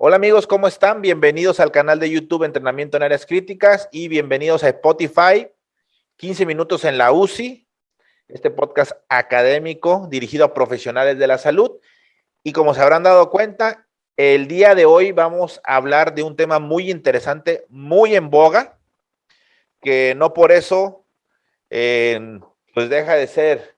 Hola amigos, ¿cómo están? Bienvenidos al canal de YouTube Entrenamiento en Áreas Críticas y bienvenidos a Spotify, 15 minutos en la UCI, este podcast académico dirigido a profesionales de la salud. Y como se habrán dado cuenta, el día de hoy vamos a hablar de un tema muy interesante, muy en boga, que no por eso pues deja de ser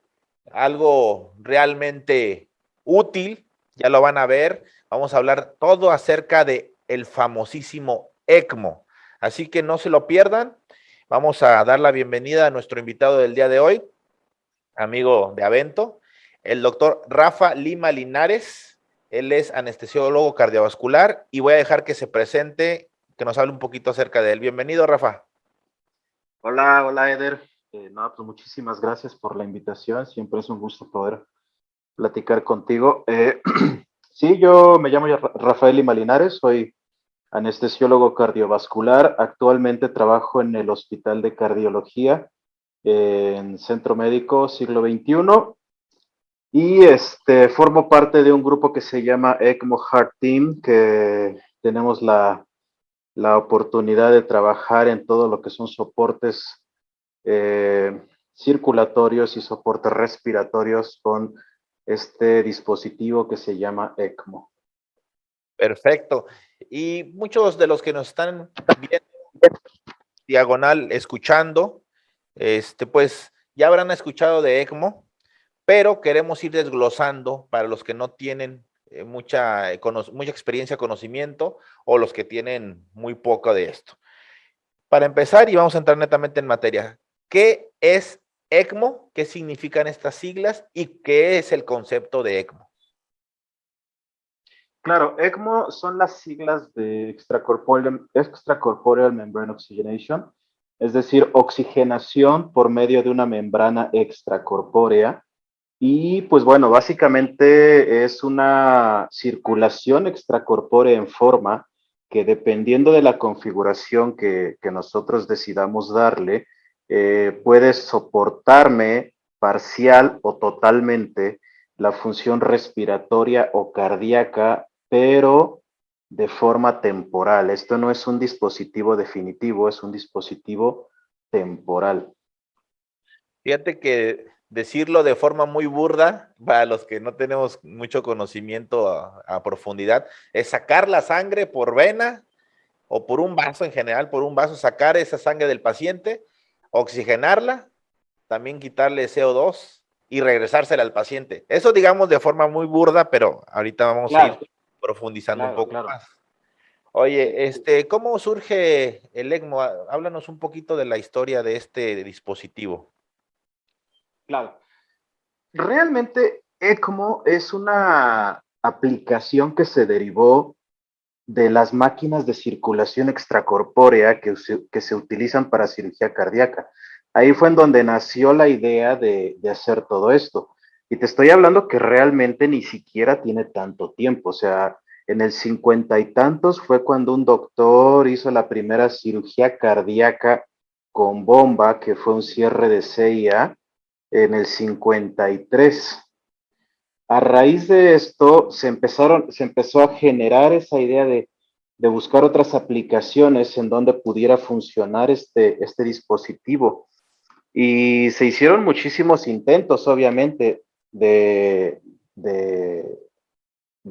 algo realmente útil. Ya lo van a ver. Vamos a hablar todo acerca de el famosísimo ECMO. Así que no se lo pierdan. Vamos a dar la bienvenida a nuestro invitado del día de hoy, amigo de Avento, el doctor Rafa Lima Linares. Él es anestesiólogo cardiovascular y voy a dejar que se presente, que nos hable un poquito acerca de él. Bienvenido, Rafa. Hola Eder. Pues muchísimas gracias por la invitación. Siempre es un gusto poder platicar contigo. Sí, yo me llamo Rafael Lima Linares, soy anestesiólogo cardiovascular. Actualmente trabajo en el Hospital de Cardiología en Centro Médico Siglo XXI y formo parte de un grupo que se llama ECMO Heart Team, que tenemos la oportunidad de trabajar en todo lo que son soportes circulatorios y soportes respiratorios con este dispositivo que se llama ECMO. Perfecto. Y muchos de los que nos están viendo diagonal escuchando, pues ya habrán escuchado de ECMO, pero queremos ir desglosando para los que no tienen mucha experiencia, conocimiento, o los que tienen muy poco de esto. Para empezar, y vamos a entrar netamente en materia, ¿qué es ECMO? ¿Qué significan estas siglas? ¿Y qué es el concepto de ECMO? Claro, ECMO son las siglas de Extracorporeal Membrane Oxygenation, es decir, oxigenación por medio de una membrana extracorpórea. Y pues bueno, básicamente es una circulación extracorpórea en forma que, dependiendo de la configuración que nosotros decidamos darle, puede soportarme parcial o totalmente la función respiratoria o cardíaca, pero de forma temporal. Esto no es un dispositivo definitivo, es un dispositivo temporal. Fíjate que decirlo de forma muy burda, para los que no tenemos mucho conocimiento a profundidad, es sacar la sangre por vena o por un vaso en general, por un vaso, sacar esa sangre del paciente, oxigenarla, también quitarle CO2 y regresársela al paciente. Eso digamos de forma muy burda, pero ahorita vamos a ir Claro, profundizando un claro, poco claro. más. Sí. Oye, ¿cómo surge el ECMO? Háblanos un poquito de la historia de este dispositivo. Claro. Realmente ECMO es una aplicación que se derivó de las máquinas de circulación extracorpórea que se utilizan para cirugía cardíaca. Ahí fue en donde nació la idea de hacer todo esto. Y te estoy hablando que realmente ni siquiera tiene tanto tiempo. O sea, en el 50 y tantos fue cuando un doctor hizo la primera cirugía cardíaca con bomba, que fue un cierre de CIA en el 53. A raíz de esto se empezó a generar esa idea de buscar otras aplicaciones en donde pudiera funcionar este dispositivo. Y se hicieron muchísimos intentos, obviamente, de, de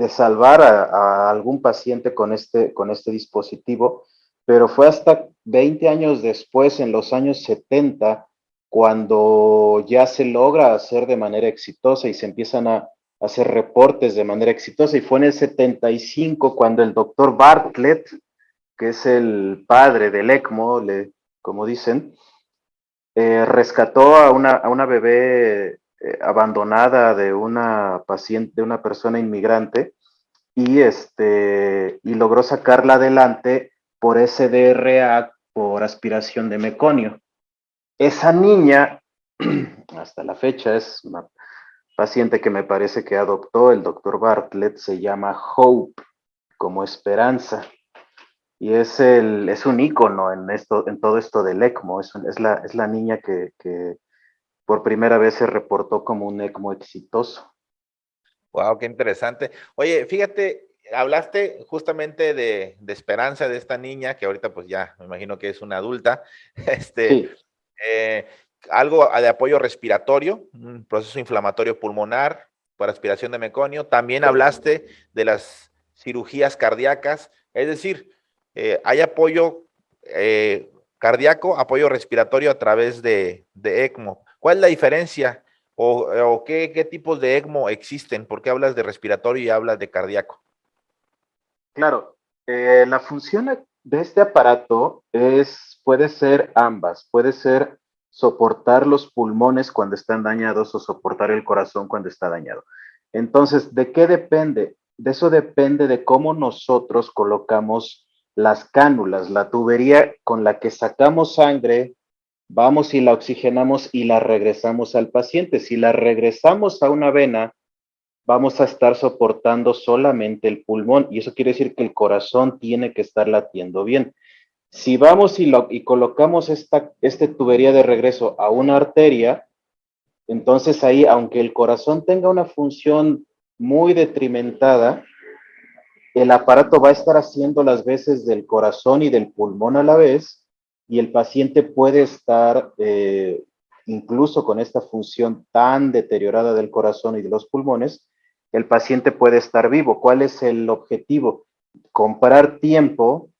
salvar a algún paciente con este dispositivo, pero fue hasta 20 años después, en los años 70, cuando ya se logra hacer de manera exitosa y se empiezan a hacer reportes de manera exitosa. Y fue en el 75 cuando el doctor Bartlett, que es el padre del ECMO, como dicen, rescató a una bebé abandonada de una paciente, de una persona inmigrante, y logró sacarla adelante por SDRA, por aspiración de meconio. Esa niña, hasta la fecha, es una paciente que me parece que adoptó el doctor Bartlett, se llama Hope, como esperanza. Y es un ícono en todo esto del ECMO. Es la niña que por primera vez se reportó como un ECMO exitoso. Wow, qué interesante. Oye, fíjate, hablaste justamente de Esperanza, de esta niña, que ahorita pues ya me imagino que es una adulta, este, Sí, eh, algo de apoyo respiratorio, un proceso inflamatorio pulmonar por aspiración de meconio. También hablaste de las cirugías cardíacas, es decir, hay apoyo cardíaco, apoyo respiratorio a través de ECMO. ¿Cuál es la diferencia o qué tipos de ECMO existen? ¿Por qué hablas de respiratorio y hablas de cardíaco? claro. La función de este aparato puede ser ambas. Puede ser soportar los pulmones cuando están dañados o soportar el corazón cuando está dañado. Entonces, ¿de qué depende? De eso depende de cómo nosotros colocamos las cánulas, la tubería con la que sacamos sangre, vamos y la oxigenamos y la regresamos al paciente. Si la regresamos a una vena, vamos a estar soportando solamente el pulmón y eso quiere decir que el corazón tiene que estar latiendo bien. Si vamos y colocamos esta tubería de regreso a una arteria, entonces ahí, aunque el corazón tenga una función muy detrimentada, el aparato va a estar haciendo las veces del corazón y del pulmón a la vez y el paciente puede estar, incluso con esta función tan deteriorada del corazón y de los pulmones, el paciente puede estar vivo. ¿Cuál es el objetivo? Comprar tiempo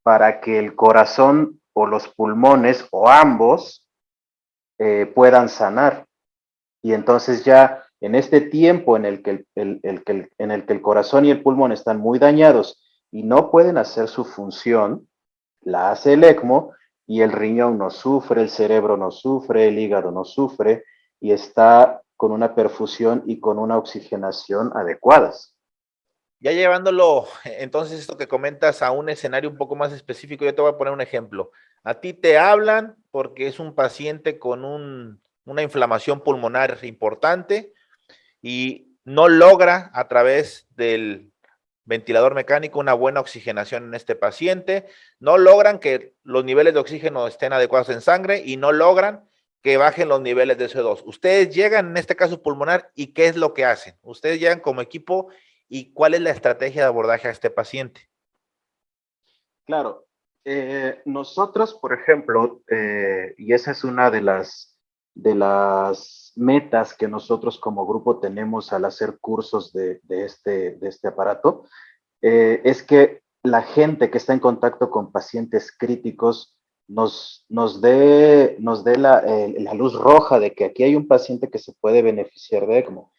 para que el corazón o los pulmones o ambos puedan sanar. Y entonces ya en este tiempo en el que el corazón y el pulmón están muy dañados y no pueden hacer su función, la hace el ECMO y el riñón no sufre, el cerebro no sufre, el hígado no sufre y está con una perfusión y con una oxigenación adecuadas. Ya llevándolo, entonces, esto que comentas a un escenario un poco más específico, yo te voy a poner un ejemplo. A ti te hablan porque es un paciente con una inflamación pulmonar importante y no logra a través del ventilador mecánico una buena oxigenación en este paciente, no logran que los niveles de oxígeno estén adecuados en sangre y no logran que bajen los niveles de CO2. Ustedes llegan en este caso pulmonar y ¿qué es lo que hacen? Ustedes llegan como equipo y ¿cuál es la estrategia de abordaje a este paciente? Claro, nosotros, por ejemplo, y esa es una de las metas que nosotros como grupo tenemos al hacer cursos de este aparato, es que la gente que está en contacto con pacientes críticos nos dé la luz roja de que aquí hay un paciente que se puede beneficiar de ECMO.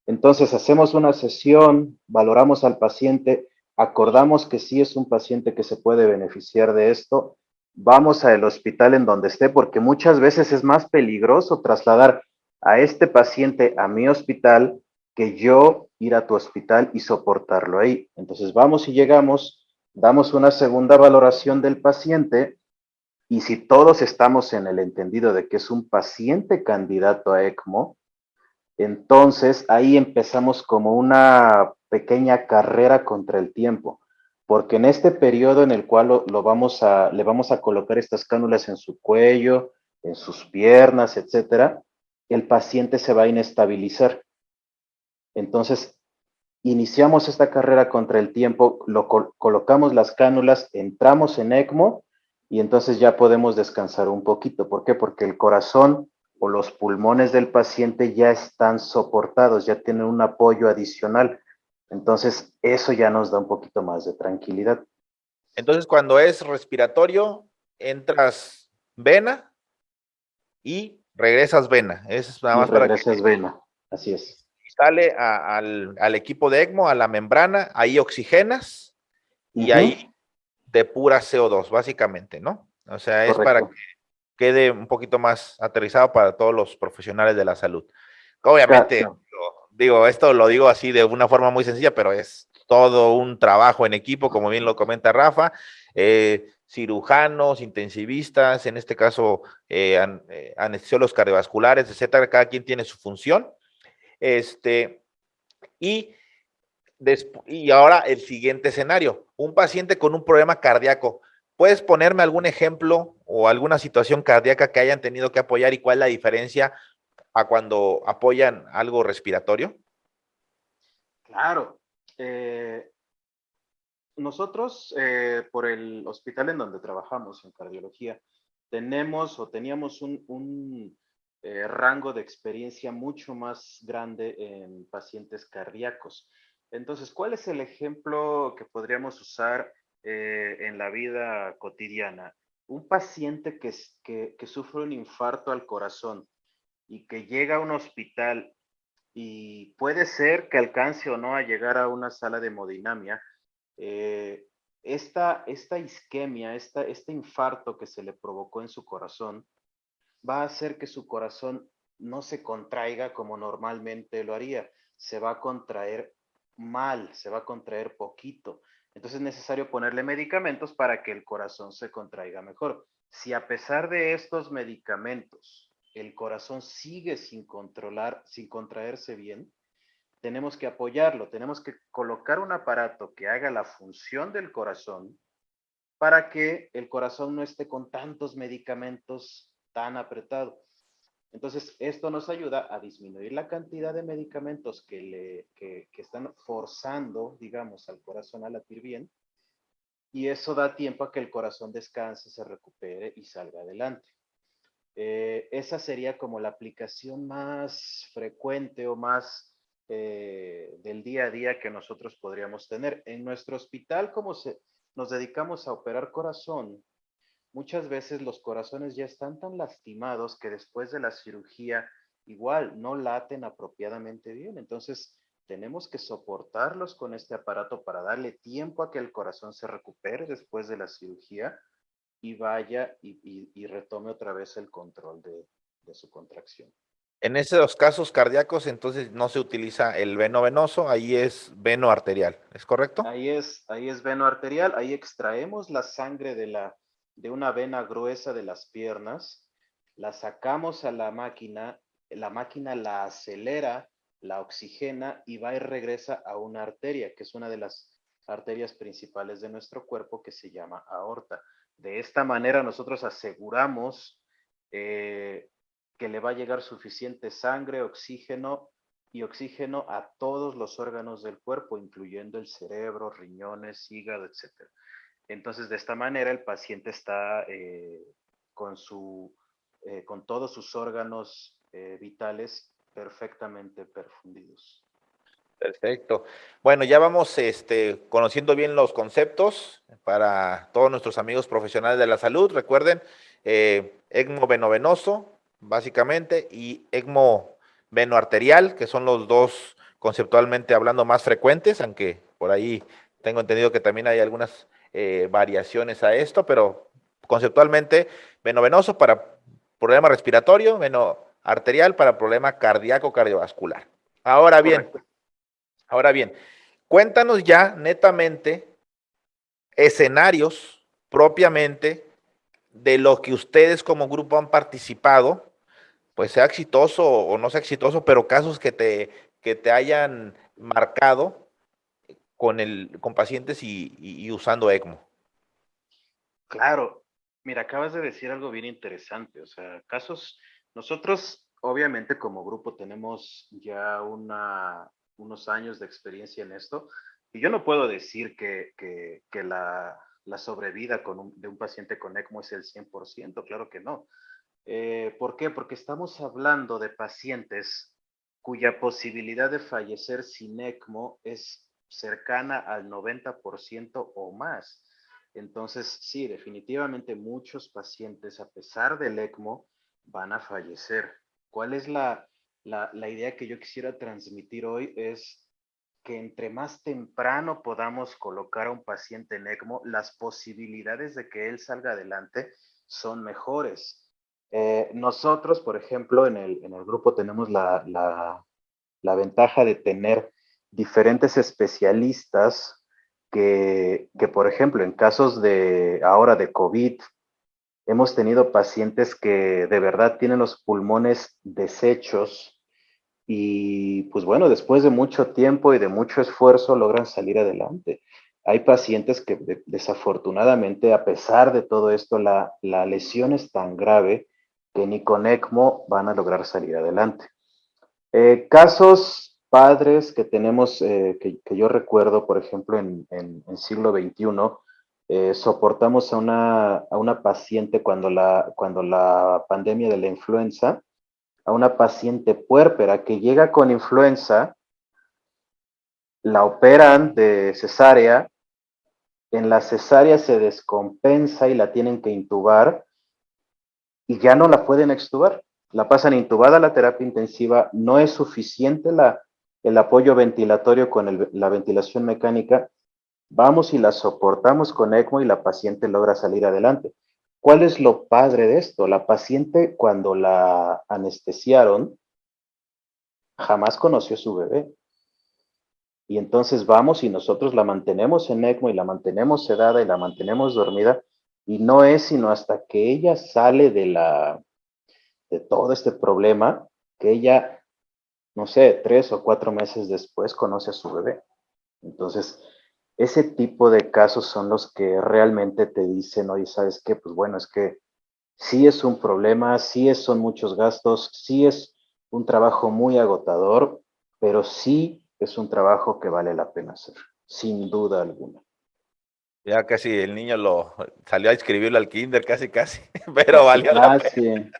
Entonces hacemos una sesión, valoramos al paciente, acordamos que sí es un paciente que se puede beneficiar de esto, vamos al hospital en donde esté, porque muchas veces es más peligroso trasladar a este paciente a mi hospital que yo ir a tu hospital y soportarlo ahí. Entonces vamos y llegamos, damos una segunda valoración del paciente y si todos estamos en el entendido de que es un paciente candidato a ECMO, entonces ahí empezamos como una pequeña carrera contra el tiempo, porque en este periodo en el cual le vamos a colocar estas cánulas en su cuello, en sus piernas, etcétera, el paciente se va a inestabilizar. Entonces, iniciamos esta carrera contra el tiempo, colocamos las cánulas, entramos en ECMO y entonces ya podemos descansar un poquito. ¿Por qué? Porque el corazón o los pulmones del paciente ya están soportados, ya tienen un apoyo adicional. Entonces, eso ya nos da un poquito más de tranquilidad. Entonces, cuando es respiratorio, entras vena y regresas vena. Eso es nada Y más para que regresas vena. Así es. sale al equipo de ECMO, a la membrana, ahí oxigenas y ahí Ujú. depura CO2, básicamente, ¿no? O sea, es para que Correcto. quede un poquito más aterrizado para todos los profesionales de la salud. Obviamente, No, digo, esto lo digo así de una forma muy sencilla, pero es todo un trabajo en equipo, como bien lo comenta Rafa, cirujanos, intensivistas, en este caso anestesiólogos cardiovasculares, etcétera, cada quien tiene su función. Y, y ahora el siguiente escenario, un paciente con un problema cardíaco. ¿Puedes ponerme algún ejemplo o alguna situación cardíaca que hayan tenido que apoyar y cuál es la diferencia a cuando apoyan algo respiratorio? claro. Eh, Nosotros, por el hospital en donde trabajamos en cardiología, teníamos un rango de experiencia mucho más grande en pacientes cardíacos. Entonces, ¿cuál es el ejemplo que podríamos usar en la vida cotidiana? Un paciente que sufre un infarto al corazón y que llega a un hospital y puede ser que alcance o no a llegar a una sala de hemodinamia. eh, esta isquemia, este infarto que se le provocó en su corazón, va a hacer que su corazón no se contraiga como normalmente lo haría. Se va a contraer mal, se va a contraer poquito. Entonces es necesario ponerle medicamentos para que el corazón se contraiga mejor. Si a pesar de estos medicamentos el corazón sigue sin controlar, sin contraerse bien, tenemos que apoyarlo, tenemos que colocar un aparato que haga la función del corazón para que el corazón no esté con tantos medicamentos tan apretado. Entonces, esto nos ayuda a disminuir la cantidad de medicamentos que están forzando, digamos, al corazón a latir bien, y eso da tiempo a que el corazón descanse, se recupere y salga adelante. Esa sería como la aplicación más frecuente o más del día a día que nosotros podríamos tener. En nuestro hospital, nos dedicamos a operar corazón, muchas veces los corazones ya están tan lastimados que después de la cirugía igual no laten apropiadamente bien. Entonces, tenemos que soportarlos con este aparato para darle tiempo a que el corazón se recupere después de la cirugía y vaya y retome otra vez el control de su contracción. En esos casos cardíacos, entonces no se utiliza el veno venoso, ahí es veno arterial, ¿es correcto? Ahí es veno arterial, ahí extraemos la sangre de una vena gruesa de las piernas, la sacamos a la máquina la acelera, la oxigena y va y regresa a una arteria, que es una de las arterias principales de nuestro cuerpo que se llama aorta. De esta manera nosotros aseguramos eh, que le va a llegar suficiente sangre, oxígeno y oxígeno a todos los órganos del cuerpo, incluyendo el cerebro, riñones, hígado, etcétera. Entonces, de esta manera, el paciente está con todos sus órganos vitales perfectamente perfundidos. Perfecto. Bueno, ya vamos conociendo bien los conceptos para todos nuestros amigos profesionales de la salud. Recuerden, ECMO venovenoso, básicamente, y ECMO venoarterial, que son los dos conceptualmente hablando más frecuentes, aunque por ahí tengo entendido que también hay algunas variaciones a esto, pero conceptualmente venovenoso para problema respiratorio, venoarterial para problema cardíaco cardiovascular. Ahora bien, Correcto. Ahora bien, cuéntanos ya netamente escenarios propiamente de lo que ustedes como grupo han participado, pues sea exitoso o no sea exitoso, pero casos que te hayan marcado con pacientes y usando ECMO. Claro, mira, acabas de decir algo bien interesante. O sea, nosotros obviamente como grupo tenemos ya unos años de experiencia en esto y yo no puedo decir que la sobrevida de un paciente con ECMO es el 100%, claro que no. ¿Por qué? Porque estamos hablando de pacientes cuya posibilidad de fallecer sin ECMO es cercana al 90% o más. Entonces, sí, definitivamente muchos pacientes, a pesar del ECMO, van a fallecer. ¿Cuál es la idea que yo quisiera transmitir hoy? Es que entre más temprano podamos colocar a un paciente en ECMO, las posibilidades de que él salga adelante son mejores. Nosotros, por ejemplo, en el grupo tenemos la ventaja de tener diferentes especialistas por ejemplo, en casos de ahora de COVID, hemos tenido pacientes que de verdad tienen los pulmones deshechos y pues bueno, después de mucho tiempo y de mucho esfuerzo logran salir adelante. Hay pacientes que desafortunadamente, a pesar de todo esto, la lesión es tan grave que ni con ECMO van a lograr salir adelante. Casos padres que tenemos, que yo recuerdo, por ejemplo, en siglo XXI, soportamos a una paciente cuando la pandemia de la influenza, a una paciente puérpera que llega con influenza, la operan de cesárea, en la cesárea se descompensa y la tienen que intubar y ya no la pueden extubar. La pasan intubada a la terapia intensiva, no es suficiente el apoyo ventilatorio con la ventilación mecánica, vamos y la soportamos con ECMO y la paciente logra salir adelante. ¿Cuál es lo padre de esto? La paciente cuando la anestesiaron jamás conoció a su bebé. Y entonces vamos y nosotros la mantenemos en ECMO y la mantenemos sedada y la mantenemos dormida. Y no es sino hasta que ella sale de todo este problema que ella, no sé, 3 o 4 meses después conoce a su bebé. Entonces, ese tipo de casos son los que realmente te dicen, oye, ¿sabes qué? Pues bueno, es que sí es un problema, son muchos gastos, sí es un trabajo muy agotador, pero sí es un trabajo que vale la pena hacer, sin duda alguna. Ya casi el niño lo salió a inscribirlo al kinder, casi, casi, pero Casi, valió la pena. casi.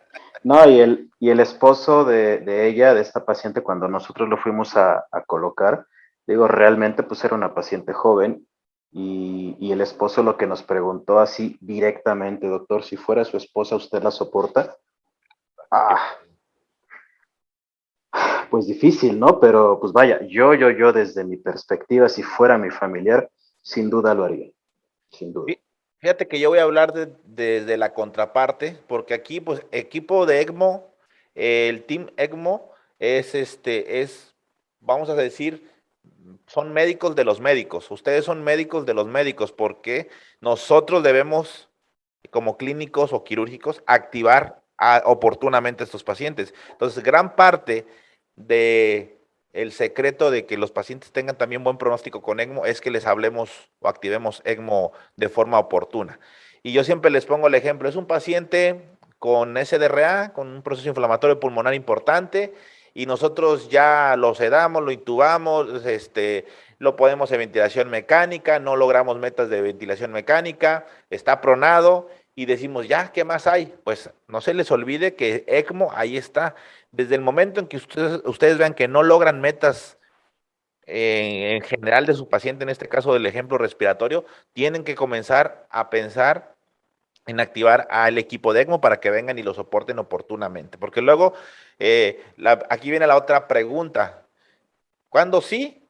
No, y el esposo de ella, de esta paciente, cuando nosotros lo fuimos a colocar, digo, realmente pues era una paciente joven y el esposo lo que nos preguntó así directamente, doctor, si fuera su esposa, ¿usted la soporta? Ah, pues difícil, ¿no? Pero pues vaya, yo desde mi perspectiva, si fuera mi familiar, sin duda lo haría, sin duda. Fíjate que yo voy a hablar desde la contraparte, porque aquí, pues, equipo de ECMO, el Team ECMO vamos a decir, son médicos de los médicos. Ustedes son médicos de los médicos, porque nosotros debemos, como clínicos o quirúrgicos, activar oportunamente a estos pacientes. Entonces, gran parte de el secreto de que los pacientes tengan también buen pronóstico con ECMO es que les hablemos o activemos ECMO de forma oportuna. Y yo siempre les pongo el ejemplo, es un paciente con SDRA, con un proceso inflamatorio pulmonar importante, y nosotros ya lo sedamos, lo intubamos, lo ponemos en ventilación mecánica, no logramos metas de ventilación mecánica, está pronado y decimos, ya, ¿qué más hay? Pues no se les olvide que ECMO ahí está. Desde el momento en que ustedes vean que no logran metas en general de su paciente, en este caso del ejemplo respiratorio, tienen que comenzar a pensar en activar al equipo de ECMO para que vengan y lo soporten oportunamente. Porque luego, aquí viene la otra pregunta. ¿Cuándo sí?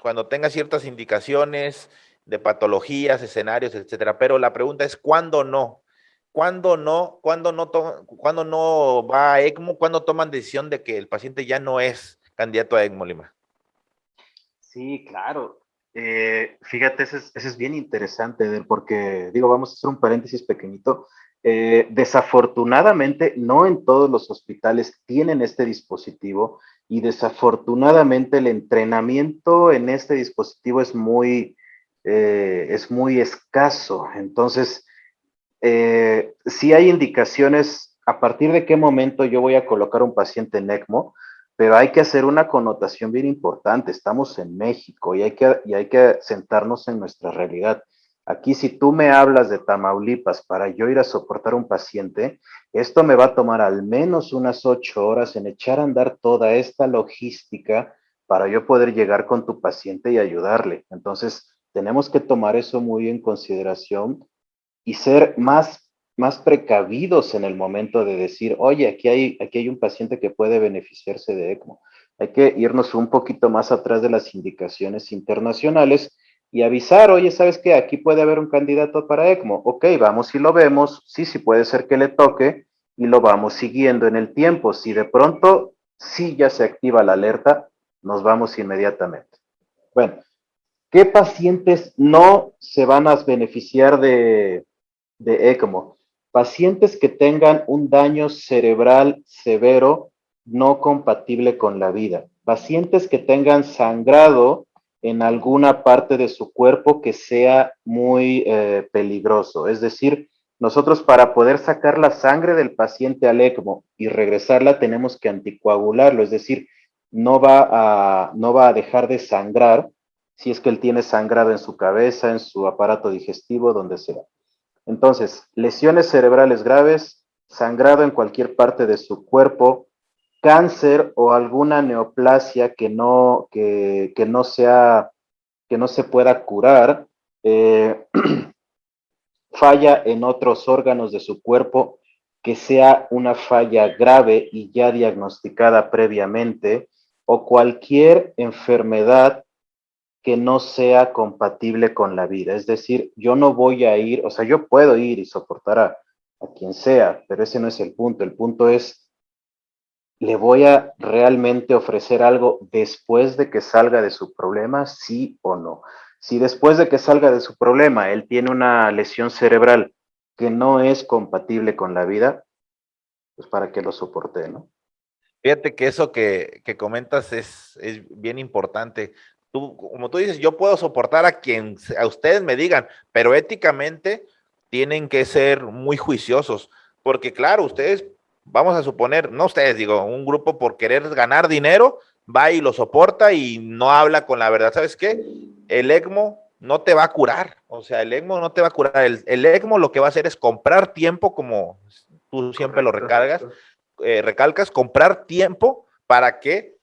Cuando tenga ciertas indicaciones de patologías, escenarios, etcétera. Pero la pregunta es, ¿cuándo no? ¿Cuándo no? ¿Cuándo no va a ECMO? ¿Cuándo toman decisión de que el paciente ya no es candidato a ECMO, Lima? Sí, claro. Fíjate, ese es bien interesante, porque, digo, vamos a hacer un paréntesis pequeñito. Desafortunadamente, no en todos los hospitales tienen este dispositivo y desafortunadamente el entrenamiento en este dispositivo es muy escaso. Entonces, sí hay indicaciones a partir de qué momento yo voy a colocar un paciente en ECMO, pero hay que hacer una connotación bien importante. Estamos en México y hay que sentarnos en nuestra realidad. Aquí, si tú me hablas de Tamaulipas para yo ir a soportar un paciente, esto me va a tomar al menos unas 8 horas en echar a andar toda esta logística para yo poder llegar con tu paciente y ayudarle. Entonces, tenemos que tomar eso muy en consideración y ser más precavidos en el momento de decir, oye, aquí hay un paciente que puede beneficiarse de ECMO. Hay que irnos un poquito más atrás de las indicaciones internacionales y avisar, oye, ¿sabes qué? Aquí puede haber un candidato para ECMO. Ok, vamos y lo vemos. Sí, sí puede ser que le toque y lo vamos siguiendo en el tiempo. Si de pronto sí ya se activa la alerta, nos vamos inmediatamente. Bueno, ¿qué pacientes no se van a beneficiar de ECMO? Pacientes que tengan un daño cerebral severo no compatible con la vida. Pacientes que tengan sangrado en alguna parte de su cuerpo que sea muy peligroso. Es decir, nosotros para poder sacar la sangre del paciente al ECMO y regresarla tenemos que anticoagularlo, es decir, no va a dejar de sangrar si es que él tiene sangrado en su cabeza, en su aparato digestivo, donde sea. Entonces, lesiones cerebrales graves, sangrado en cualquier parte de su cuerpo, cáncer o alguna neoplasia que no se pueda curar, eh, falla en otros órganos de su cuerpo, que sea una falla grave y ya diagnosticada previamente, o cualquier enfermedad que no sea compatible con la vida. Es decir, yo no voy a ir, o sea, yo puedo ir y soportar a quien sea, pero ese no es el punto. El punto es, ¿le voy a realmente ofrecer algo después de que salga de su problema? Sí o no. Si después de que salga de su problema él tiene una lesión cerebral que no es compatible con la vida, pues para que lo soporte, ¿no? Fíjate que eso que comentas es bien importante. Tú, como tú dices, yo puedo soportar a quien a ustedes me digan, pero éticamente tienen que ser muy juiciosos, porque claro, ustedes, vamos a suponer, no ustedes, digo, un grupo por querer ganar dinero, va y lo soporta y no habla con la verdad. ¿Sabes qué? El ECMO no te va a curar, o sea, el ECMO no te va a curar. El ECMO lo que va a hacer es comprar tiempo, como tú siempre lo recargas, recalcas, comprar tiempo para que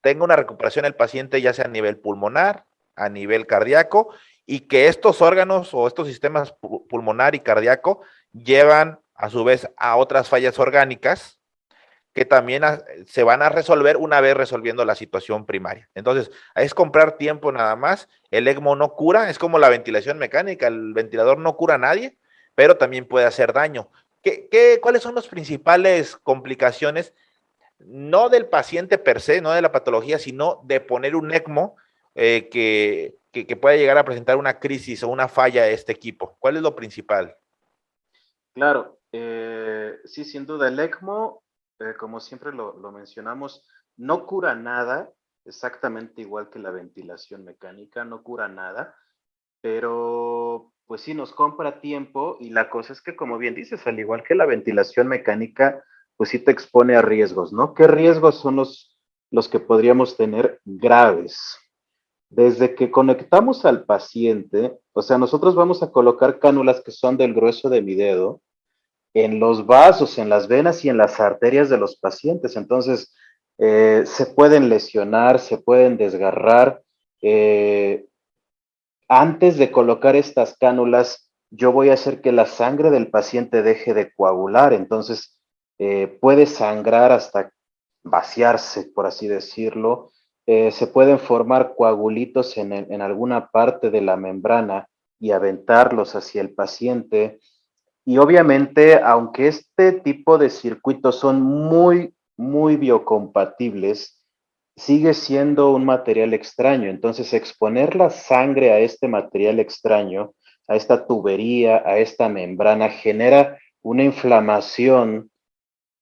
tenga una recuperación el paciente, ya sea a nivel pulmonar, a nivel cardíaco, y que estos órganos o estos sistemas pulmonar y cardíaco llevan a su vez a otras fallas orgánicas que también se van a resolver una vez resolviendo la situación primaria. Entonces, es comprar tiempo nada más. El ECMO no cura, es como la ventilación mecánica, el ventilador no cura a nadie, pero también puede hacer daño. ¿Cuáles son las principales complicaciones? No del paciente per se, no de la patología, sino de poner un ECMO que pueda llegar a presentar una crisis o una falla de este equipo. ¿Cuál es lo principal? Claro, sí, sin duda, el ECMO, como siempre lo mencionamos, no cura nada, exactamente igual que la ventilación mecánica, no cura nada, pero pues sí nos compra tiempo y la cosa es que, como bien dices, al igual que la ventilación mecánica, pues sí te expone a riesgos, ¿no? ¿Qué riesgos son los que podríamos tener graves? Desde que conectamos al paciente, o sea, nosotros vamos a colocar cánulas que son del grueso de mi dedo en los vasos, en las venas y en las arterias de los pacientes. Entonces, se pueden lesionar, se pueden desgarrar. Eh, Antes de colocar estas cánulas, yo voy a hacer que la sangre del paciente deje de coagular. Entonces, puede sangrar hasta vaciarse, por así decirlo. Se pueden formar coagulitos en alguna parte de la membrana y aventarlos hacia el paciente. Y obviamente, aunque este tipo de circuitos son muy biocompatibles, sigue siendo un material extraño. Entonces, exponer la sangre a este material extraño, a esta tubería, a esta membrana, genera una inflamación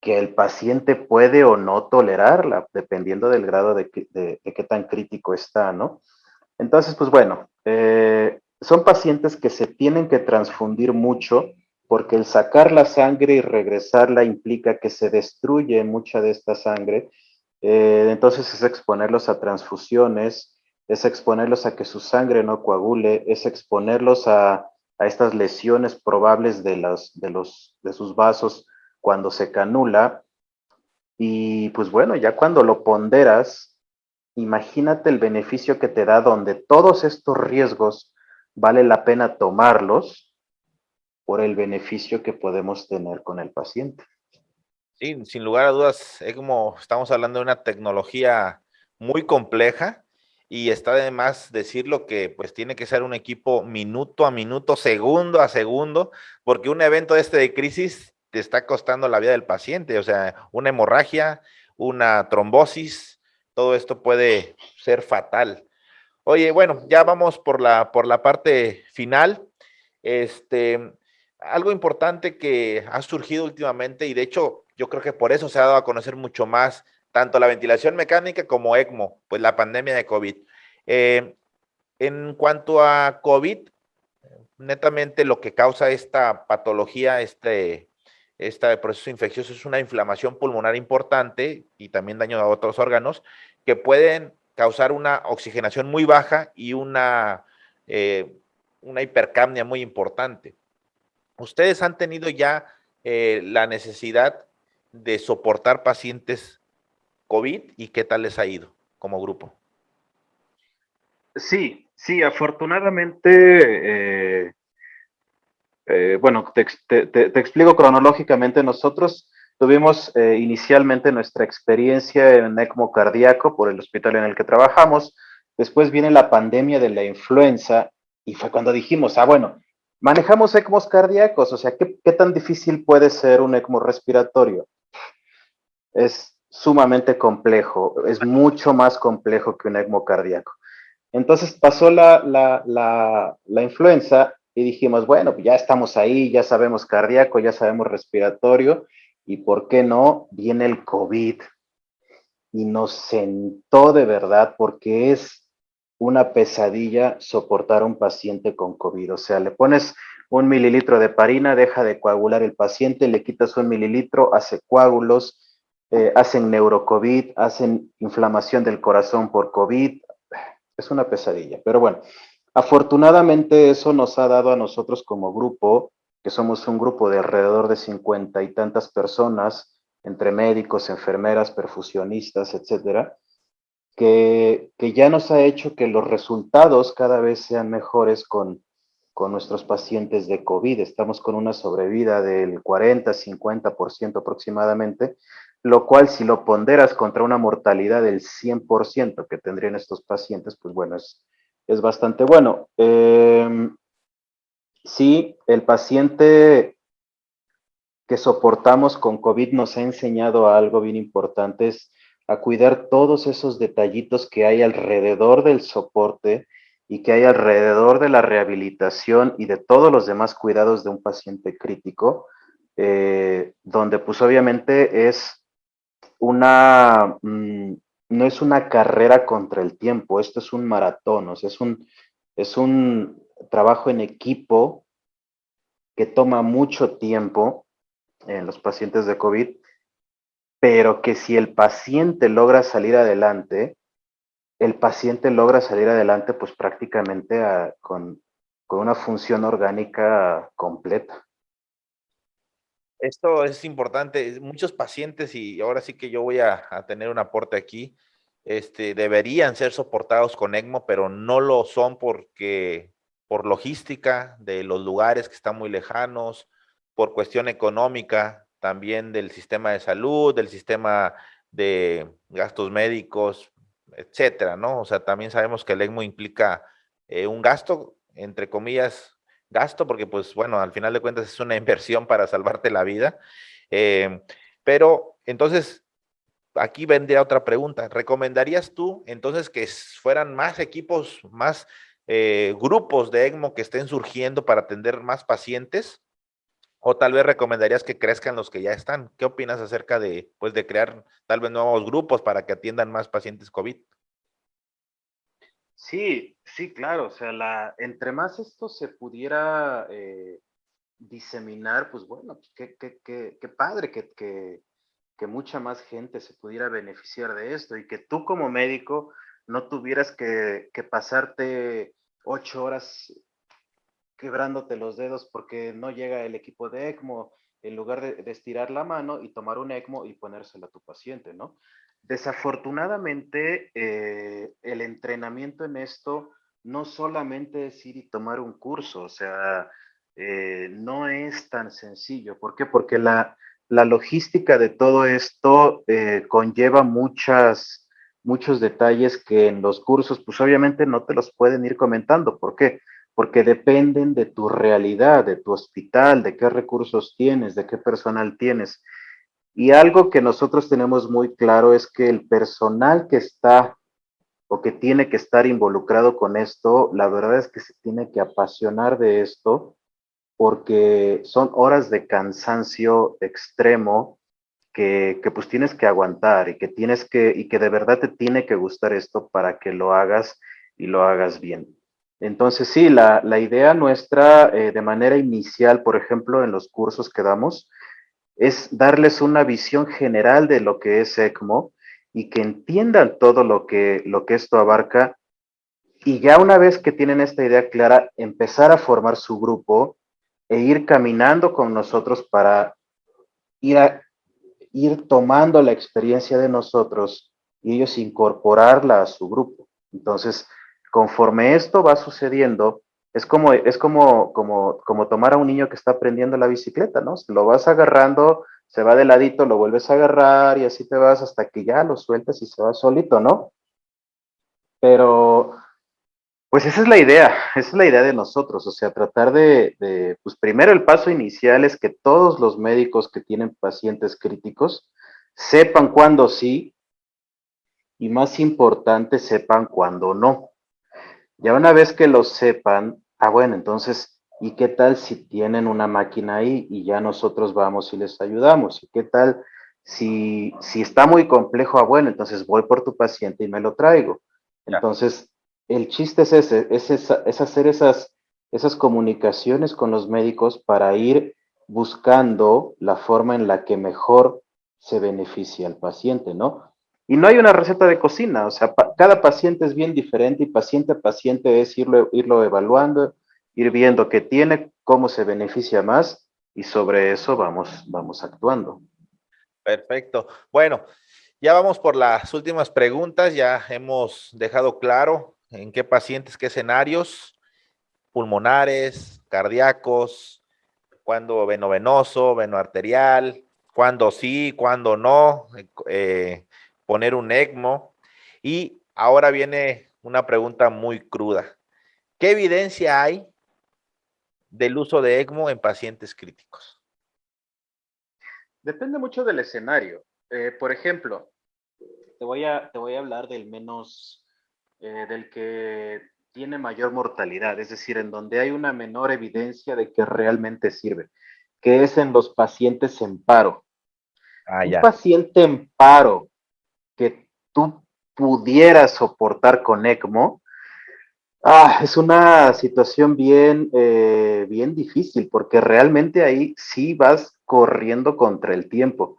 que el paciente puede o no tolerarla, dependiendo del grado de qué tan crítico está, ¿no? Entonces, pues bueno, son pacientes que se tienen que transfundir mucho porque el sacar la sangre y regresarla implica que se destruye mucha de esta sangre. Entonces es exponerlos a transfusiones, es exponerlos a que su sangre no coagule, es exponerlos a estas lesiones probables de sus vasos cuando se canula. Y pues bueno, ya cuando lo ponderas, imagínate el beneficio que te da donde todos estos riesgos vale la pena tomarlos por el beneficio que podemos tener con el paciente. Sí, sin lugar a dudas, es como estamos hablando de una tecnología muy compleja y está de más decirlo que pues tiene que ser un equipo minuto a minuto, segundo a segundo, porque un evento de crisis te está costando la vida del paciente, o sea, una hemorragia, una trombosis, todo esto puede ser fatal. Oye, bueno, ya vamos por la parte final. Este, algo importante que ha surgido últimamente, y de hecho, yo creo que por eso se ha dado a conocer mucho más tanto la ventilación mecánica como ECMO, pues la pandemia de COVID. Eh, en cuanto a COVID, netamente lo que causa esta patología, este proceso infeccioso es una inflamación pulmonar importante y también daño a otros órganos que pueden causar una oxigenación muy baja y una hipercapnia muy importante. ¿Ustedes han tenido ya la necesidad de soportar pacientes COVID y qué tal les ha ido como grupo? Sí, sí, afortunadamente, bueno, te explico cronológicamente. Nosotros tuvimos inicialmente nuestra experiencia en ECMO cardíaco por el hospital en el que trabajamos. Después viene la pandemia de la influenza y fue cuando dijimos, bueno, manejamos ECMOs cardíacos, o sea, ¿qué tan difícil puede ser un ECMO respiratorio? Es sumamente complejo, es mucho más complejo que un ECMO cardíaco. Entonces pasó la influenza y dijimos, bueno, ya estamos ahí, ya sabemos cardíaco, ya sabemos respiratorio, y ¿por qué no? Viene el COVID y nos sentó de verdad porque es una pesadilla soportar a un paciente con COVID. O sea, le pones 1 mililitro de heparina, deja de coagular el paciente, le quitas 1 mililitro, hace coágulos, hacen neurocovid, hacen inflamación del corazón por COVID. Es una pesadilla, pero bueno, afortunadamente eso nos ha dado a nosotros como grupo, que somos un grupo de alrededor de 50 y tantas personas, entre médicos, enfermeras, perfusionistas, etcétera, que ya nos ha hecho que los resultados cada vez sean mejores con nuestros pacientes de COVID. Estamos con una sobrevida del 40-50% aproximadamente, lo cual si lo ponderas contra una mortalidad del 100% que tendrían estos pacientes, pues bueno, es bastante bueno. Sí, el paciente que soportamos con COVID nos ha enseñado algo bien importante, es a cuidar todos esos detallitos que hay alrededor del soporte y que hay alrededor de la rehabilitación y de todos los demás cuidados de un paciente crítico, donde pues obviamente es no es una carrera contra el tiempo, esto es un maratón, o sea, es un trabajo en equipo que toma mucho tiempo en los pacientes de COVID, pero que si el paciente logra salir adelante, el paciente logra salir adelante pues prácticamente con una función orgánica completa. Esto es importante. Muchos pacientes, y ahora sí que yo voy a tener un aporte aquí, deberían ser soportados con ECMO, pero no lo son porque por logística de los lugares que están muy lejanos, por cuestión económica también del sistema de salud, del sistema de gastos médicos, etcétera, ¿no? O sea, también sabemos que el ECMO implica un gasto, entre comillas, gasto, porque pues bueno, al final de cuentas es una inversión para salvarte la vida. Eh, pero entonces, aquí vendría otra pregunta. ¿Recomendarías tú entonces que fueran más equipos, más grupos de ECMO que estén surgiendo para atender más pacientes? ¿O tal vez recomendarías que crezcan los que ya están? ¿Qué opinas acerca de, pues, de crear tal vez nuevos grupos para que atiendan más pacientes COVID? Sí, sí, claro, o sea, entre más esto se pudiera diseminar, pues bueno, pues qué padre que mucha más gente se pudiera beneficiar de esto y que tú como médico no tuvieras que pasarte 8 horas quebrándote los dedos porque no llega el equipo de ECMO, en lugar de estirar la mano y tomar un ECMO y ponérselo a tu paciente, ¿no? Desafortunadamente, el entrenamiento en esto no solamente es ir y tomar un curso, o sea, no es tan sencillo. ¿Por qué? Porque la logística de todo esto conlleva muchos detalles que en los cursos, pues obviamente no te los pueden ir comentando. ¿Por qué? Porque dependen de tu realidad, de tu hospital, de qué recursos tienes, de qué personal tienes. Y algo que nosotros tenemos muy claro es que el personal que está o que tiene que estar involucrado con esto, la verdad es que se tiene que apasionar de esto porque son horas de cansancio extremo que pues tienes que aguantar y que de verdad te tiene que gustar esto para que lo hagas y lo hagas bien. Entonces sí, la idea nuestra de manera inicial, por ejemplo, en los cursos que damos, es darles una visión general de lo que es ECMO y que entiendan todo lo que esto abarca. Y ya una vez que tienen esta idea clara, empezar a formar su grupo e ir caminando con nosotros para ir, ir tomando la experiencia de nosotros y ellos incorporarla a su grupo. Entonces, conforme esto va sucediendo, como tomar a un niño que está aprendiendo la bicicleta, ¿no? Lo vas agarrando, se va de ladito, lo vuelves a agarrar y así te vas hasta que ya lo sueltas y se va solito, ¿no? Pero pues esa es la idea de nosotros, o sea, tratar pues primero el paso inicial es que todos los médicos que tienen pacientes críticos sepan cuándo sí y más importante, sepan cuándo no. Ya una vez que lo sepan, bueno, entonces, ¿y qué tal si tienen una máquina ahí y ya nosotros vamos y les ayudamos? ¿Y qué tal si está muy complejo? Bueno, entonces voy por tu paciente y me lo traigo. Ya. Entonces, el chiste es ese, es hacer esas comunicaciones con los médicos para ir buscando la forma en la que mejor se beneficia al paciente, ¿no? Y no hay una receta de cocina, o sea, cada paciente es bien diferente y paciente a paciente es irlo evaluando, ir viendo qué tiene, cómo se beneficia más y sobre eso vamos actuando. Perfecto. Bueno, ya vamos por las últimas preguntas. Ya hemos dejado claro en qué pacientes, qué escenarios, pulmonares, cardíacos, cuándo venovenoso, venoarterial, cuándo sí, cuándo no, poner un ECMO. Y ahora viene una pregunta muy cruda. ¿Qué evidencia hay del uso de ECMO en pacientes críticos? Depende mucho del escenario. Por ejemplo, te voy a hablar del que tiene mayor mortalidad, es decir, en donde hay una menor evidencia de que realmente sirve, que es en los pacientes en paro. Ah, Un ya. paciente en paro que tú pudieras soportar con ECMO, es una situación bien difícil, porque realmente ahí sí vas corriendo contra el tiempo.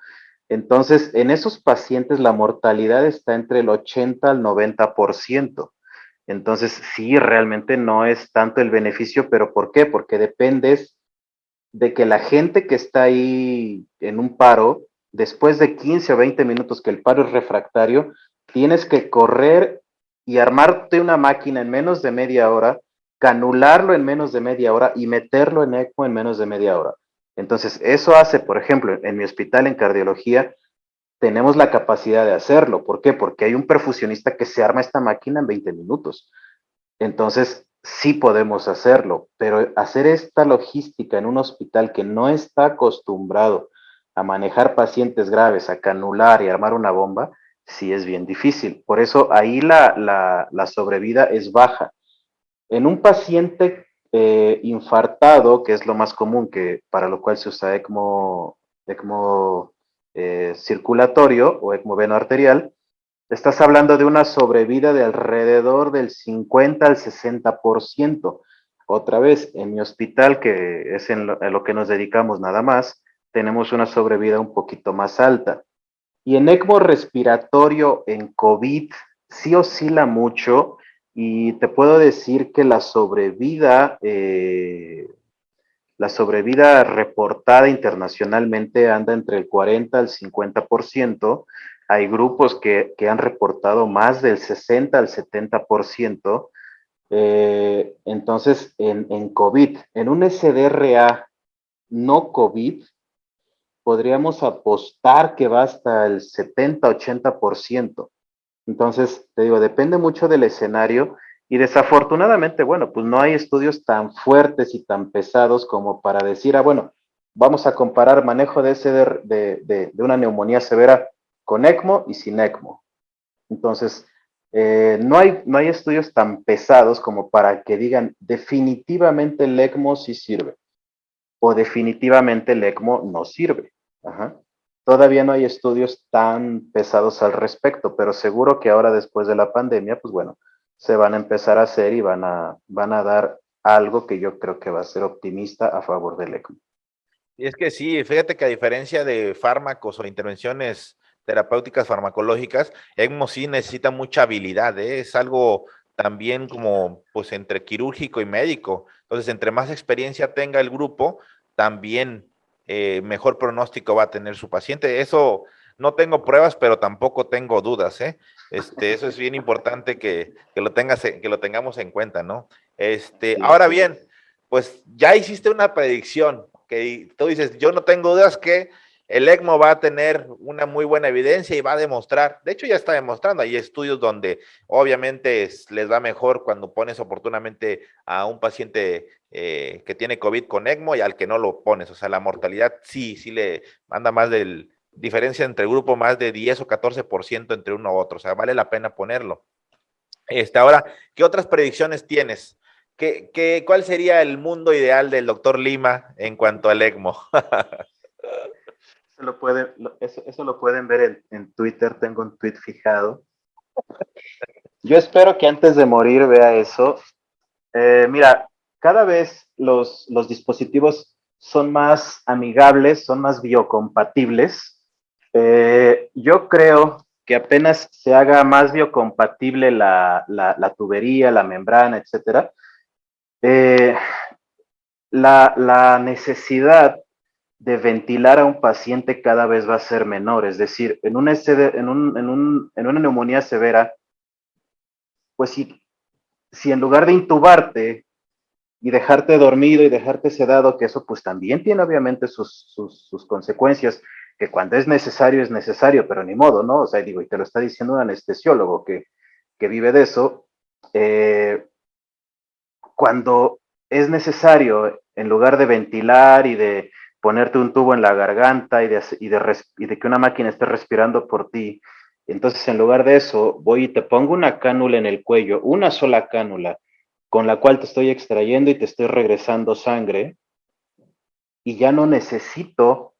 Entonces, en esos pacientes la mortalidad está entre el 80 al 90%. Entonces, sí, realmente no es tanto el beneficio, pero ¿por qué? Porque dependes de que la gente que está ahí en un paro, después de 15 o 20 minutos que el paro es refractario, tienes que correr y armarte una máquina en menos de media hora, canularlo en menos de media hora y meterlo en ECMO en menos de media hora. Entonces, eso hace, por ejemplo, en mi hospital en cardiología, tenemos la capacidad de hacerlo. ¿Por qué? Porque hay un perfusionista que se arma esta máquina en 20 minutos. Entonces, sí podemos hacerlo, pero hacer esta logística en un hospital que no está acostumbrado a manejar pacientes graves, a canular y armar una bomba, sí es bien difícil. Por eso ahí la sobrevida es baja. En un paciente infartado, que es lo más común, que para lo cual se usa ECMO circulatorio o ECMO venoarterial, estás hablando de una sobrevida de alrededor del 50 al 60%. Otra vez, en mi hospital, que es en lo que nos dedicamos nada más, tenemos una sobrevida un poquito más alta. Y en ECMO respiratorio, en COVID, sí oscila mucho y te puedo decir que la sobrevida reportada internacionalmente anda entre el 40 al 50%. Hay grupos que han reportado más del 60 al 70%. Entonces, en COVID, en un SDRA no COVID, podríamos apostar que va hasta el 70-80%. Entonces, te digo, depende mucho del escenario y desafortunadamente, bueno, pues no hay estudios tan fuertes y tan pesados como para decir, bueno, vamos a comparar manejo de, ese de una neumonía severa con ECMO y sin ECMO. Entonces, no hay estudios tan pesados como para que digan definitivamente el ECMO sí sirve o definitivamente el ECMO no sirve. Ajá. Todavía no hay estudios tan pesados al respecto, pero seguro que ahora después de la pandemia, pues bueno, se van a empezar a hacer y van a dar algo que yo creo que va a ser optimista a favor del ECMO. Y es que sí, fíjate que a diferencia de fármacos o intervenciones terapéuticas farmacológicas, ECMO sí necesita mucha habilidad, ¿eh? Es algo también como pues entre quirúrgico y médico. Entonces, entre más experiencia tenga el grupo, también mejor pronóstico va a tener su paciente. Eso no tengo pruebas, pero tampoco tengo dudas, ¿eh? Eso es bien importante que lo tengamos en cuenta, ¿no? Sí. Ahora bien, pues ya hiciste una predicción, que tú dices, yo no tengo dudas que el ECMO va a tener una muy buena evidencia y va a demostrar, de hecho ya está demostrando, hay estudios donde obviamente les va mejor cuando pones oportunamente a un paciente que tiene COVID con ECMO y al que no lo pones, o sea, la mortalidad sí le anda más del, diferencia entre el grupo más de 10 o 14% entre uno u otro, o sea, vale la pena ponerlo. Ahora, ¿qué otras predicciones tienes? ¿Cuál sería el mundo ideal del doctor Lima en cuanto al ECMO? Eso lo pueden ver en Twitter, tengo un tweet fijado. Yo espero que antes de morir vea eso. Mira, cada vez los dispositivos son más amigables, son más biocompatibles. Yo creo que apenas se haga más biocompatible la tubería, la membrana, etcétera, eh, la necesidad de ventilar a un paciente cada vez va a ser menor. Es decir, en una neumonía severa, pues si en lugar de intubarte y dejarte dormido y dejarte sedado, que eso pues también tiene obviamente sus consecuencias, que cuando es necesario, pero ni modo, ¿no? O sea, digo, y te lo está diciendo un anestesiólogo que vive de eso, eh, cuando es necesario, en lugar de ventilar y de ponerte un tubo en la garganta y de que una máquina esté respirando por ti, entonces en lugar de eso, voy y te pongo una cánula en el cuello, una sola cánula, con la cual te estoy extrayendo y te estoy regresando sangre, y ya no necesito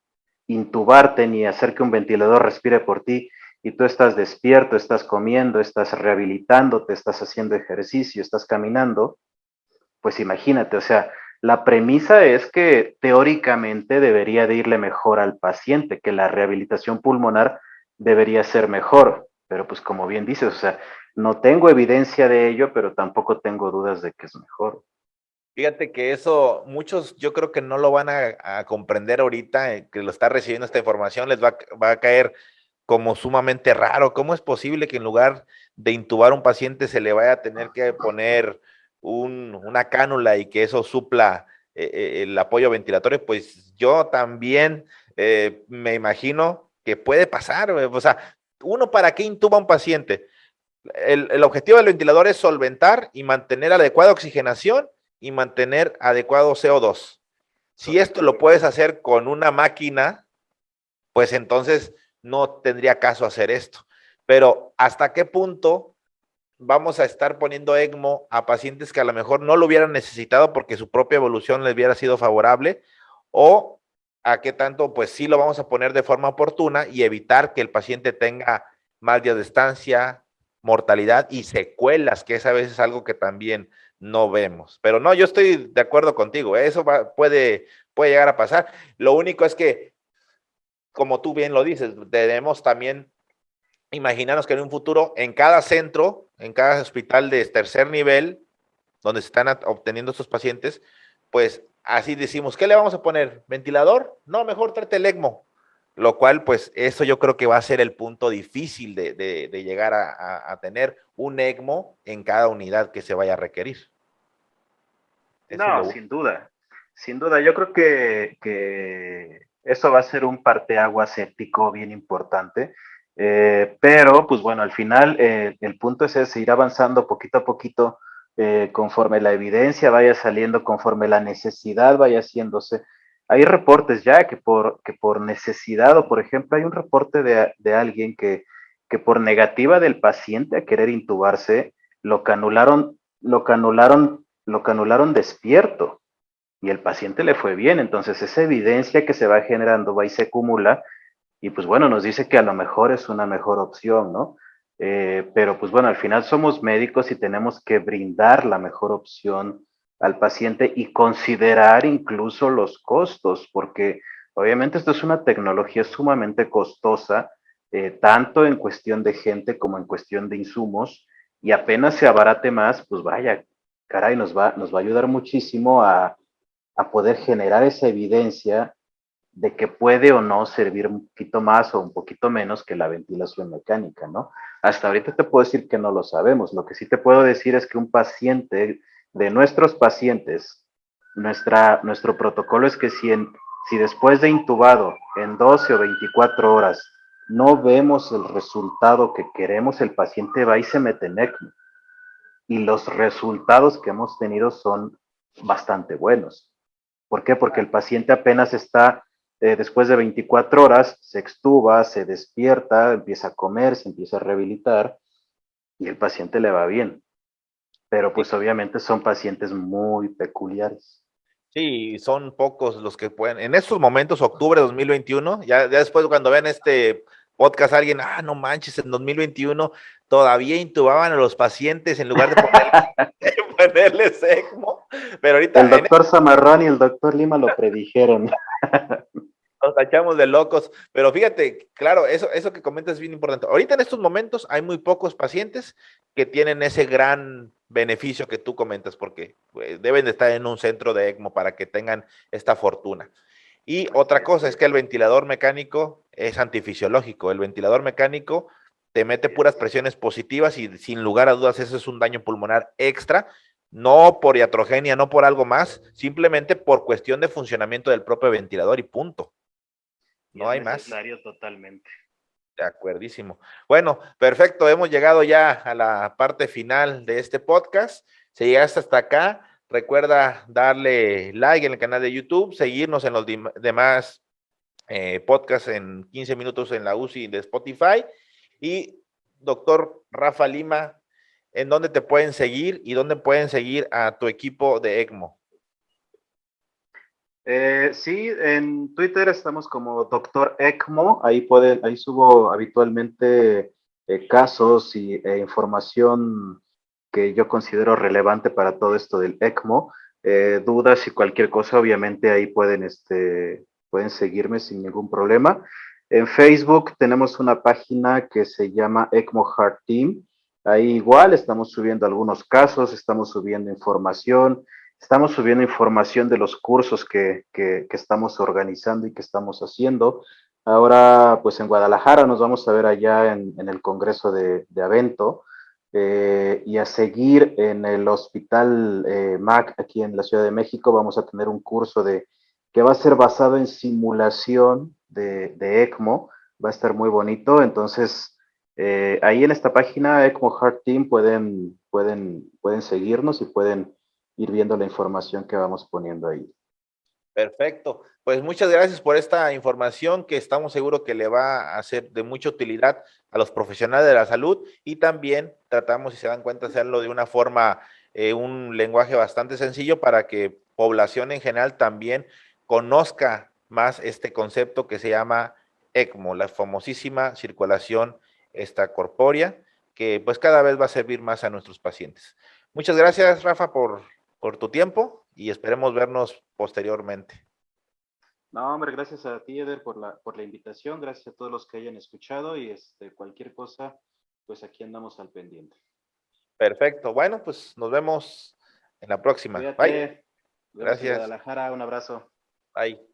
intubarte ni hacer que un ventilador respire por ti, y tú estás despierto, estás comiendo, estás rehabilitándote, estás haciendo ejercicio, estás caminando, pues imagínate, o sea, la premisa es que teóricamente debería de irle mejor al paciente, que la rehabilitación pulmonar debería ser mejor, pero pues como bien dices, o sea, no tengo evidencia de ello, pero tampoco tengo dudas de que es mejor. Fíjate que eso muchos yo creo que no lo van a comprender ahorita, que lo está recibiendo esta información, va a caer como sumamente raro. ¿Cómo es posible que en lugar de intubar a un paciente se le vaya a tener que poner una cánula y que eso supla el apoyo ventilatorio? Pues yo también me imagino que puede pasar. O sea, uno, ¿para qué intuba a un paciente? El objetivo del ventilador es solventar y mantener adecuada oxigenación y mantener adecuado CO2. Si esto Correcto. lo puedes hacer con una máquina, pues entonces no tendría caso hacer esto. Pero ¿hasta qué punto vamos a estar poniendo ECMO a pacientes que a lo mejor no lo hubieran necesitado porque su propia evolución les hubiera sido favorable? ¿O a qué tanto, pues sí lo vamos a poner de forma oportuna y evitar que el paciente tenga mal días de estancia, mortalidad y secuelas, que es a veces algo que también no vemos? Pero no, yo estoy de acuerdo contigo, eso puede llegar a pasar. Lo único es que, como tú bien lo dices, debemos también imaginarnos que en un futuro, en cada centro, en cada hospital de tercer nivel, donde se están obteniendo estos pacientes, pues así decimos, ¿qué le vamos a poner? ¿Ventilador? No, mejor tráete el ECMO. Lo cual, pues eso yo creo que va a ser el punto difícil de llegar a tener un ECMO en cada unidad que se vaya a requerir. Eso es No, lo sin duda, sin duda. Yo creo que eso va a ser un parteaguas ético bien importante. Pero, pues bueno, al final el punto es ese, ir avanzando poquito a poquito conforme la evidencia vaya saliendo, conforme la necesidad vaya haciéndose. Hay reportes ya que por necesidad, o por ejemplo, hay un reporte de alguien que por negativa del paciente a querer intubarse, lo canularon despierto y el paciente le fue bien. Entonces, esa evidencia que se va generando va y se acumula y pues bueno, nos dice que a lo mejor es una mejor opción, ¿no? Pero pues bueno, al final somos médicos y tenemos que brindar la mejor opción al paciente y considerar incluso los costos, porque obviamente esto es una tecnología sumamente costosa, tanto en cuestión de gente como en cuestión de insumos, y apenas se abarate más, pues vaya, caray, nos va a ayudar muchísimo a poder generar esa evidencia de que puede o no servir un poquito más o un poquito menos que la ventilación mecánica, ¿no? Hasta ahorita te puedo decir que no lo sabemos. Lo que sí te puedo decir es que un paciente, de nuestros pacientes, nuestro protocolo es que si después de intubado en 12 o 24 horas no vemos el resultado que queremos, el paciente va y se mete en ECMO. Y los resultados que hemos tenido son bastante buenos. ¿Por qué? Porque el paciente apenas está, después de 24 horas, se extuba, se despierta, empieza a comer, se empieza a rehabilitar y el paciente le va bien. Pero Sí, pues obviamente son pacientes muy peculiares. sí, son pocos los que pueden. En estos momentos, octubre de 2021, ya después cuando vean este podcast, alguien, no manches, en 2021 todavía intubaban a los pacientes en lugar de ponerles ECMO, pero El ahorita doctor Zamarrón y el doctor Lima lo predijeron. nos tachamos de locos, pero fíjate, claro, eso que comentas es bien importante. Ahorita en estos momentos hay muy pocos pacientes que tienen ese gran beneficio que tú comentas, porque pues, deben de estar en un centro de ECMO para que tengan esta fortuna. Y otra cosa es que el ventilador mecánico es antifisiológico. El ventilador mecánico te mete puras presiones positivas y sin lugar a dudas eso es un daño pulmonar extra, no por iatrogenia, no por algo más, simplemente por cuestión de funcionamiento del propio ventilador y punto. Y No es hay más. necesario totalmente. De acuerdísimo. Bueno, perfecto. Hemos llegado ya a la parte final de este podcast. Si llegaste hasta acá, recuerda darle like en el canal de YouTube, seguirnos en los demás podcasts en 15 minutos en la UCI de Spotify. Y doctor Rafa Lima, ¿en dónde te pueden seguir y dónde pueden seguir a tu equipo de ECMO? Sí, en Twitter estamos como Doctor ECMO, ahí subo habitualmente casos e información que yo considero relevante para todo esto del ECMO. Dudas y cualquier cosa, obviamente ahí pueden seguirme sin ningún problema. En Facebook tenemos una página que se llama ECMO Heart Team. Ahí igual estamos subiendo algunos casos, estamos subiendo información. Estamos subiendo información de los cursos que estamos organizando y que estamos haciendo. Ahora, pues en Guadalajara nos vamos a ver allá en el Congreso de Avento y a seguir en el Hospital MAC aquí en la Ciudad de México. Vamos a tener un curso que va a ser basado en simulación de ECMO. Va a estar muy bonito. Entonces, ahí en esta página, ECMO Heart Team, pueden seguirnos y pueden ir viendo la información que vamos poniendo ahí. Perfecto. Pues muchas gracias por esta información que estamos seguros que le va a ser de mucha utilidad a los profesionales de la salud y también tratamos, si se dan cuenta, hacerlo de una forma, un lenguaje bastante sencillo para que población en general también conozca más este concepto que se llama ECMO, la famosísima circulación extracorpórea, que pues cada vez va a servir más a nuestros pacientes. Muchas gracias, Rafa, por tu tiempo y esperemos vernos posteriormente. No, hombre, gracias a ti, Eder, por la invitación. Gracias a todos los que hayan escuchado y cualquier cosa, pues aquí andamos al pendiente. Perfecto. Bueno, pues nos vemos en la próxima. Bye. Cuídate. Nos vemos en Gracias. Guadalajara. Un abrazo. Bye.